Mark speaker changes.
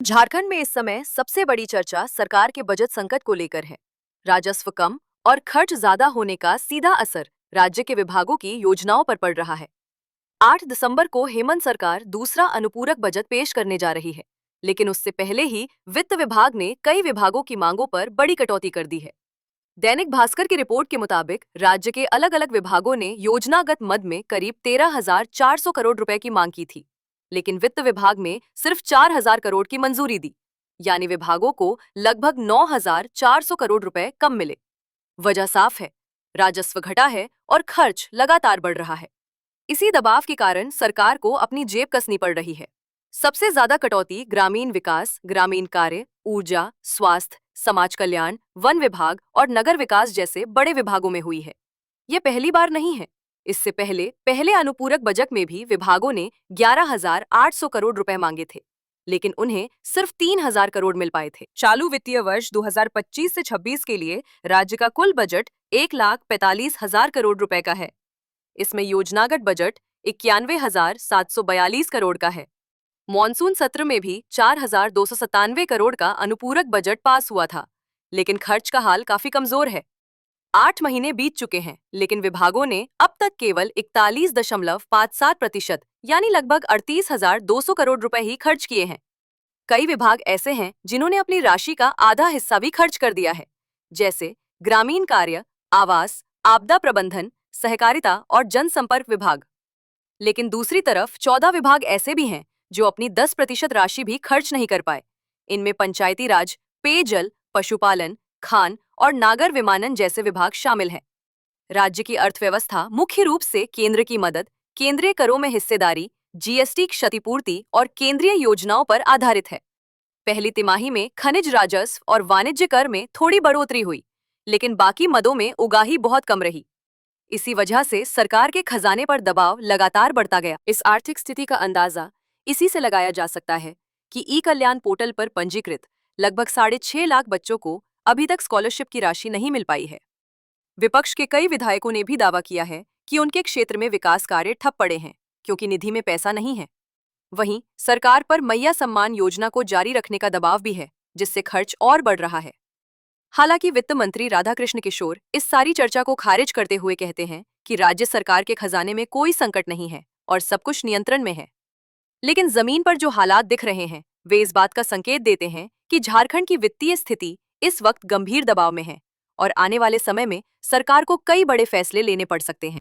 Speaker 1: झारखंड में इस समय सबसे बड़ी चर्चा सरकार के बजट संकट को लेकर है। राजस्व कम और खर्च ज्यादा होने का सीधा असर राज्य के विभागों की योजनाओं पर पड़ रहा है। 8 दिसंबर को हेमंत सरकार दूसरा अनुपूरक बजट पेश करने जा रही है, लेकिन उससे पहले ही वित्त विभाग ने कई विभागों की मांगों पर बड़ी कटौती कर दी है। दैनिक भास्कर की रिपोर्ट के मुताबिक राज्य के अलग अलग विभागों ने योजनागत मद में करीब 13,400 करोड़ रुपए की मांग की थी, लेकिन वित्त विभाग में सिर्फ 4,000 करोड़ की मंजूरी दी, यानी विभागों को लगभग 9,400 करोड़ रुपए कम मिले। वजह साफ है, राजस्व घटा है और खर्च लगातार बढ़ रहा है। इसी दबाव के कारण सरकार को अपनी जेब कसनी पड़ रही है। सबसे ज्यादा कटौती ग्रामीण विकास, ग्रामीण कार्य, ऊर्जा, स्वास्थ्य, समाज कल्याण, वन विभाग और नगर विकास जैसे बड़े विभागों में हुई है। ये पहली बार नहीं है। इससे पहले अनुपूरक बजट में भी विभागों ने 11,800 करोड़ रुपए मांगे थे, लेकिन उन्हें सिर्फ 3,000 करोड़ मिल पाए थे। चालू वित्तीय वर्ष 2025 से 26 के लिए राज्य का कुल बजट 1,45,000 करोड़ रुपए का है। इसमें योजनागत बजट 91,742 करोड़ का है। मॉनसून सत्र में भी 4,297 करोड़ का अनुपूरक बजट पास हुआ था, लेकिन खर्च का हाल काफी कमजोर है। 8 महीने बीत चुके हैं, लेकिन विभागों ने अब तक केवल 41.57% यानी लगभग 38,200 करोड़ रुपए ही खर्च किए हैं। कई विभाग ऐसे हैं जिन्होंने अपनी राशि का आधा हिस्सा भी खर्च कर दिया है, जैसे ग्रामीण कार्य, आवास, आपदा प्रबंधन, सहकारिता और जनसंपर्क विभाग। लेकिन दूसरी तरफ 14 विभाग ऐसे भी हैं जो अपनी 10% राशि भी खर्च नहीं कर पाए। इनमें पंचायती राज, पेयजल, पशुपालन, खान और नागर विमानन जैसे विभाग शामिल हैं। राज्य की अर्थव्यवस्था मुख्य रूप से केंद्र की मदद, केंद्रीय करों में हिस्सेदारी, जीएसटी क्षतिपूर्ति और केंद्रीय योजनाओं पर आधारित है। पहली तिमाही में खनिज राजस्व और वाणिज्य कर में थोड़ी बढ़ोतरी हुई, लेकिन बाकी मदों में उगाही बहुत कम रही। इसी वजह से सरकार के खजाने पर दबाव लगातार बढ़ता गया। इस आर्थिक स्थिति का अंदाजा इसी से लगाया जा सकता है कि ई कल्याण पोर्टल पर पंजीकृत लगभग 6.5 लाख बच्चों को अभी तक स्कॉलरशिप की राशि नहीं मिल पाई है। विपक्ष के कई विधायकों ने भी दावा किया है कि उनके क्षेत्र में विकास कार्य ठप पड़े हैं क्योंकि निधि में पैसा नहीं है। वहीं सरकार पर मैया सम्मान योजना को जारी रखने का दबाव भी है, जिससे खर्च और बढ़ रहा है। हालांकि वित्त मंत्री राधाकृष्ण किशोर इस सारी चर्चा को खारिज करते हुए कहते हैं कि राज्य सरकार के खजाने में कोई संकट नहीं है और सब कुछ नियंत्रण में है। लेकिन जमीन पर जो हालात दिख रहे हैं, वे इस बात का संकेत देते हैं कि झारखंड की वित्तीय स्थिति इस वक्त गंभीर दबाव में है और आने वाले समय में सरकार को कई बड़े फैसले लेने पड़ सकते हैं।